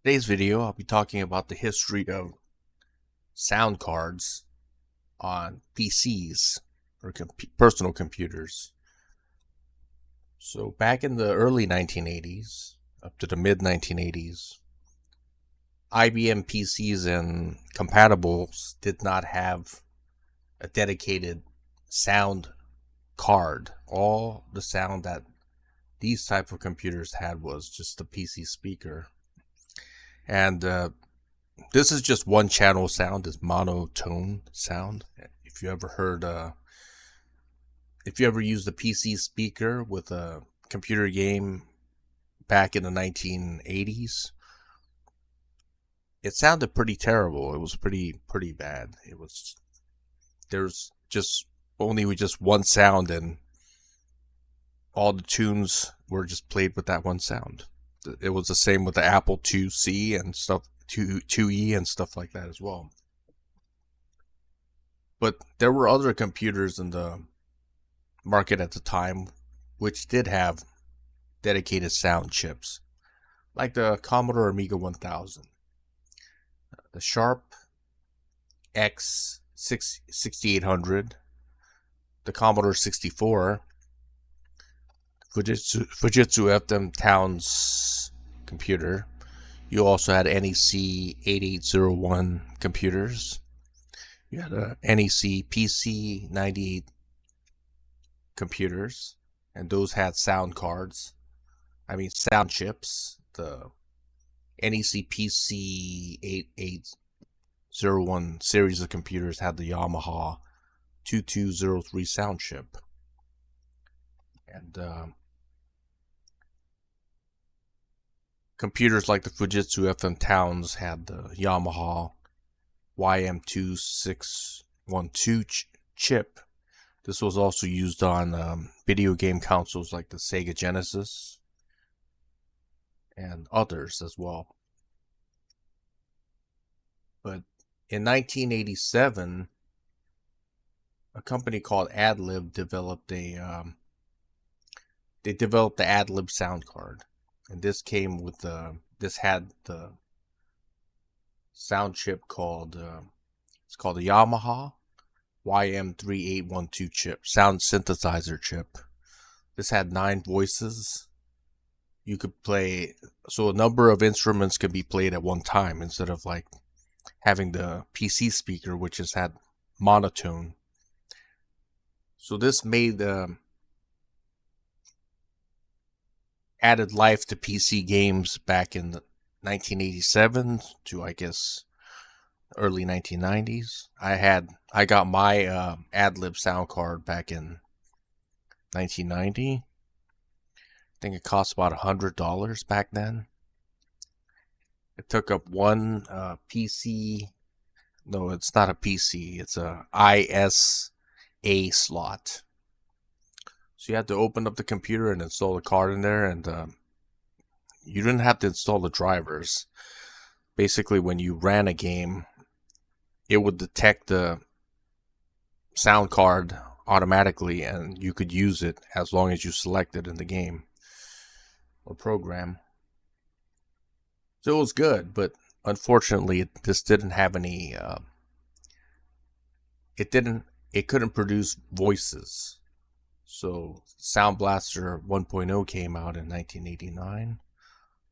Today's video, I'll be talking about the history of sound cards on PCs or personal computers. So back in the early 1980s, up to the mid 1980s, IBM PCs and compatibles did not have a dedicated sound card. All the sound that these type of computers had was just the PC speaker. And this is just one channel sound, it's monotone sound. If you ever used a PC speaker with a computer game back in the 1980s, it sounded pretty terrible. It was pretty bad. There's just one sound, and all the tunes were just played with that one sound. It was the same with the Apple IIc and stuff, 2E and stuff like that as well. But there were other computers in the market at the time which did have dedicated sound chips, like the Commodore Amiga 1000, the Sharp X 6800, the Commodore 64, Fujitsu FM Towns computer. You also had NEC 8801 computers. You had a NEC PC 98 computers, and those had sound cards. Sound chips. The NEC PC 8801 series of computers had the Yamaha 2203 sound chip. And computers like the Fujitsu FM Towns had the Yamaha YM2612 chip. This was also used on video game consoles like the Sega Genesis and others as well. But in 1987, a company called AdLib developed the AdLib sound card, and this came with this had the sound chip called it's called the Yamaha YM3812 chip, sound synthesizer chip. This had 9 voices. You could play, so a number of instruments could be played at one time instead of like having the PC speaker, which has had monotone. So this made added life to PC games back in the 1987 to, I guess, early 1990s. I got my AdLib sound card back in 1990. I think it cost about $100 back then. It took up one PC. No, it's not a PC. It's a ISA slot. So you had to open up the computer and install the card in there, and you didn't have to install the drivers. Basically, when you ran a game, it would detect the sound card automatically, and you could use it as long as you select it in the game or program. So it was good, but unfortunately, this didn't have any. It couldn't produce voices. So Sound Blaster 1.0 came out in 1989.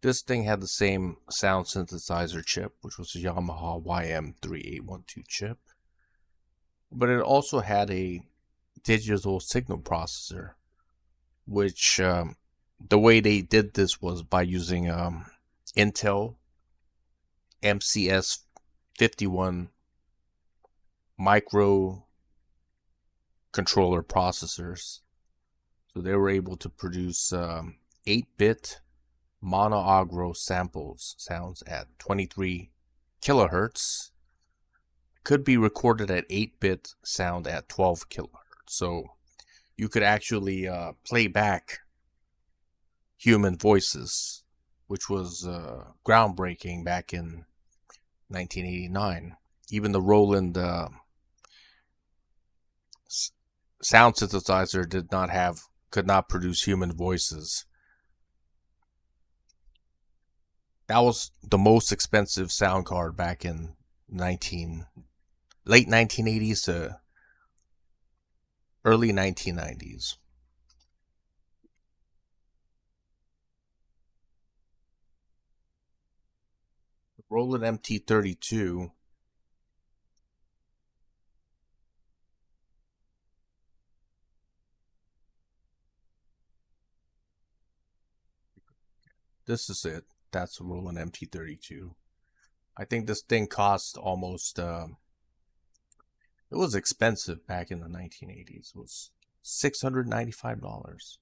This thing had the same sound synthesizer chip, which was a Yamaha YM3812 chip. But it also had a digital signal processor, which the way they did this was by using Intel MCS 51 micro controller processors. So they were able to produce 8-bit mono-aggro sounds at 23 kilohertz. Could be recorded at 8-bit sound at 12 kilohertz. So you could actually play back human voices, which was groundbreaking back in 1989. Even the Roland sound synthesizer could not produce human voices. That was the most expensive sound card back in 19 late 1980s to early 1990s. Roland MT32. This is it. That's a Roland MT32. I think this thing cost almost. It was expensive back in the 1980s. It was $695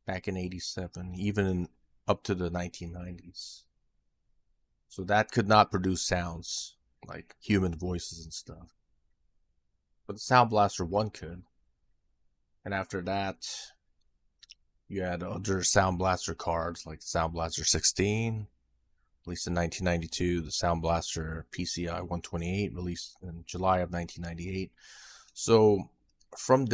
back in '87, even up to the 1990s. So that could not produce sounds like human voices and stuff. But the Sound Blaster 1 could. And after that, you had other Sound Blaster cards like the Sound Blaster 16, released in 1992, the Sound Blaster PCI 128, released in July of 1998. So from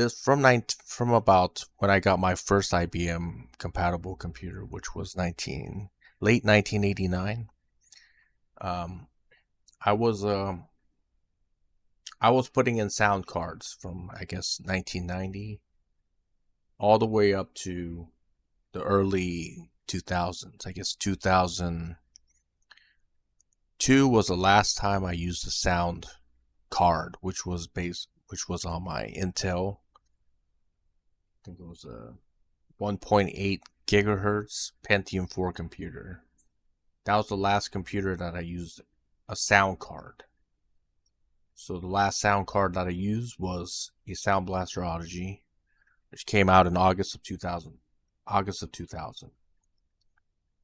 about when I got my first IBM compatible computer, which was late 1989, um, I was I was putting in sound cards from, I guess, 1990 all the way up to the early 2000s. I guess 2002 was the last time I used a sound card, which was on my Intel. I think it was a 1.8 gigahertz Pentium 4 computer. That was the last computer that I used a sound card. So the last sound card that I used was a Sound Blaster Odyssey, which came out in August of 2000.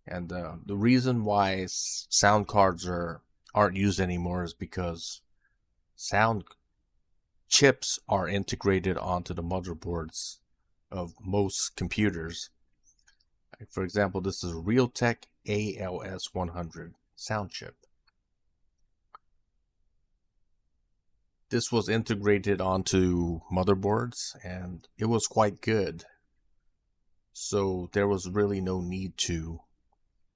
And the reason why sound cards aren't used anymore is because sound chips are integrated onto the motherboards of most computers. Like, for example, this is a Realtek ALS 100 sound chip. This was integrated onto motherboards and it was quite good. So there was really no need to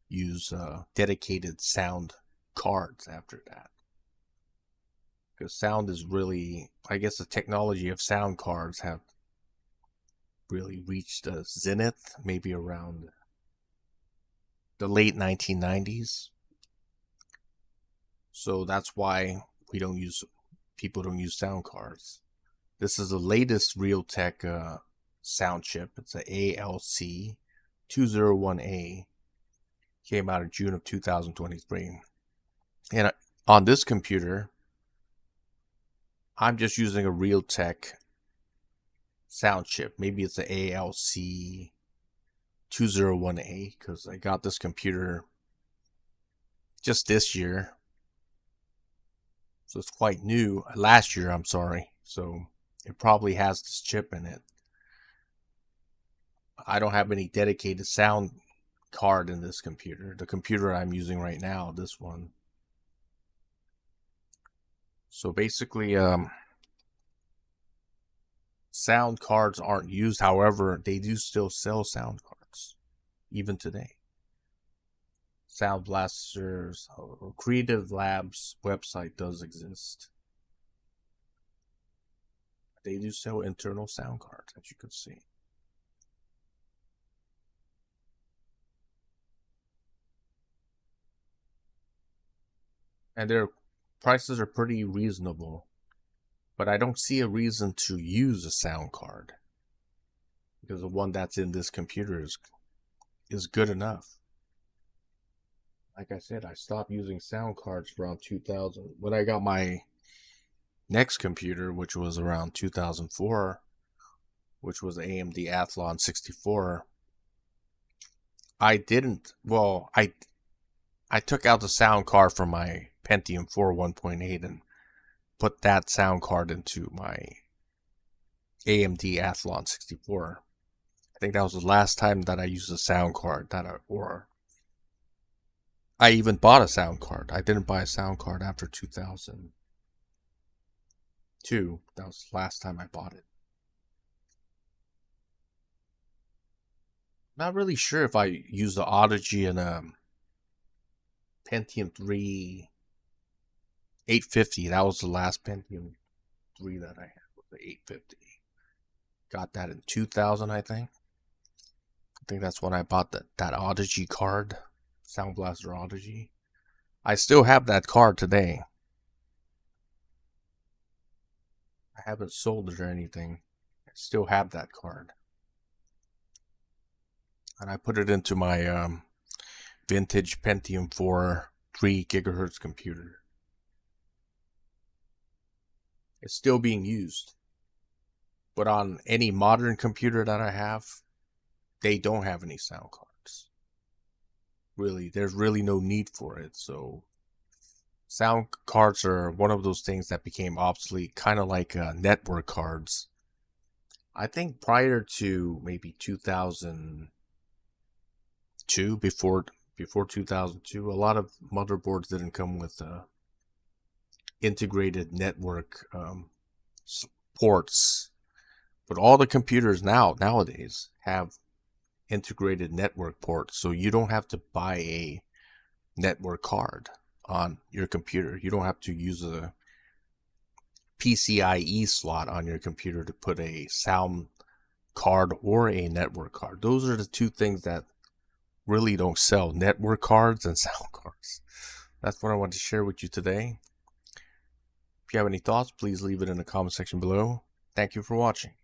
use dedicated sound cards after that. Because sound is really, I guess the technology of sound cards have really reached a zenith maybe around the late 1990s. So that's why people don't use sound cards. This is the latest Realtek sound chip. It's a ALC 201A. Came out in June of 2023. And on this computer, I'm just using a Realtek sound chip. Maybe it's a ALC 201A because I got this computer just this year. So it's quite new. Last year, I'm sorry. So it probably has this chip in it. I don't have any dedicated sound card in this computer. The computer I'm using right now, this one. So basically, sound cards aren't used. However, they do still sell sound cards, even today. Sound Blasters, Creative Labs website does exist. They do sell internal sound cards, as you can see. And their prices are pretty reasonable. But I don't see a reason to use a sound card. Because the one that's in this computer is good enough. Like I said, I stopped using sound cards around 2000. When I got my next computer, which was around 2004, which was the AMD Athlon 64, I took out the sound card from my Pentium 4 1.8 and put that sound card into my AMD Athlon 64. I think that was the last time that I used a sound card or I even bought a sound card. I didn't buy a sound card after 2002. That was the last time I bought it. Not really sure if I used the Odyssey in Pentium 3 850. That was the last Pentium 3 that I had, was the 850. Got that in 2000, I think. I think that's when I bought that Odyssey card, Sound Blaster Odyssey. I still have that card today. I haven't sold it or anything. I still have that card. And I put it into my vintage Pentium 4 3 gigahertz computer. It's still being used. But on any modern computer that I have, they don't have any sound cards. Really, there's really no need for it. So sound cards are one of those things that became obsolete, kind of like network cards. I think prior to maybe 2002, before 2002, a lot of motherboards didn't come with integrated network ports, but all the computers nowadays have integrated network ports, so you don't have to buy a network card on your computer. You don't have to use a PCIe slot on your computer to put a sound card or a network card. Those are the two things that really don't sell: network cards and sound cards. That's what I wanted to share with you today. If you have any thoughts, please leave it in the comment section below. Thank you for watching.